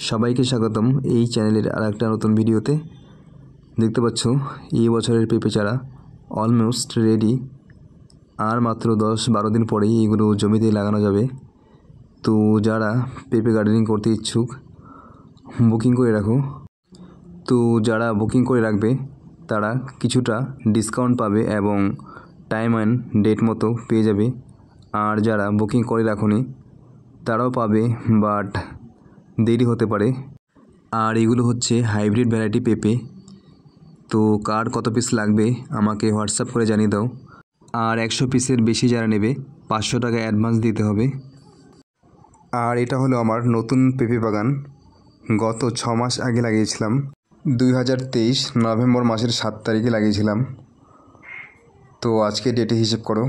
সবাইকে স্বাগতম এই চ্যানেলের আরেকটা নতুন ভিডিওতে। দেখতে পাচ্ছ এই বছরের পেঁপে চারা অলমোস্ট রেডি। আর মাত্র 10-12 দিন পরেই এগুলো জমিতে লাগানো যাবে। তো যারা পেঁপে গার্ডেনিং করতে ইচ্ছুক বুকিং করে রাখো। তো যারা বুকিং করে রাখবে তারা কিছুটা ডিসকাউন্ট পাবে এবং টাইম অ্যান্ড ডেট মতো পেয়ে যাবে। আর যারা বুকিং করে রাখোনি তারাও পাবে, বাট দেরি হতে পারে। আর এগুলো হচ্ছে হাইব্রিড ভ্যারাইটি পেঁপে। তো কার কত পিস লাগবে আমাকে হোয়াটসঅ্যাপ করে জানিয়ে দাও। আর 100 পিসের বেশি যারা নেবে 500 টাকা অ্যাডভান্স দিতে হবে। আর এটা হলো আমার নতুন পেঁপে বাগান। গত 6 মাস আগে লাগিয়েছিলাম, 2023 নভেম্বর মাসের 7 তারিখে লাগিয়েছিলাম। তো আজকে ডেটে হিসেব করো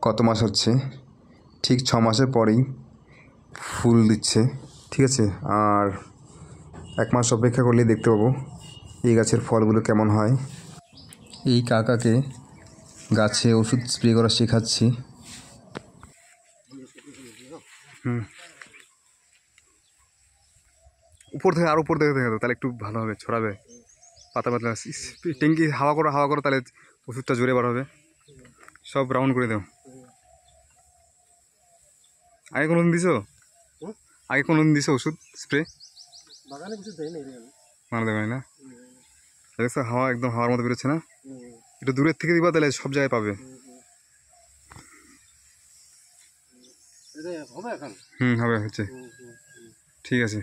কত মাস হচ্ছে। ঠিক 6 মাসের পরেই ফুল দিচ্ছে, ঠিক আছে। আর 1 মাস অপেক্ষা করলেই দেখতে পাবো এই গাছের ফলগুলো কেমন হয়। এই কাকাকে গাছে ওষুধ স্প্রে করা শেখাচ্ছি। উপর থেকে আর উপর থেকে তাহলে একটু ভালো হবে, ছড়াবে পাতা পাতলা। ট্যাঙ্কি হাওয়া করো তাহলে ওষুধটা জোরে বার হবে। সব রাউন্ড করে দাও। আগে কোনোদিন দিছো? ওষুধ স্প্রে বাগানে কিছু দেয় না? দেখছো হাওয়া একদম হাওয়ার মতো বেরোচ্ছে না? একটু দূরের থেকে দিবা তাহলে সব জায়গায় পাবে। হবে, হচ্ছে। ঠিক আছে।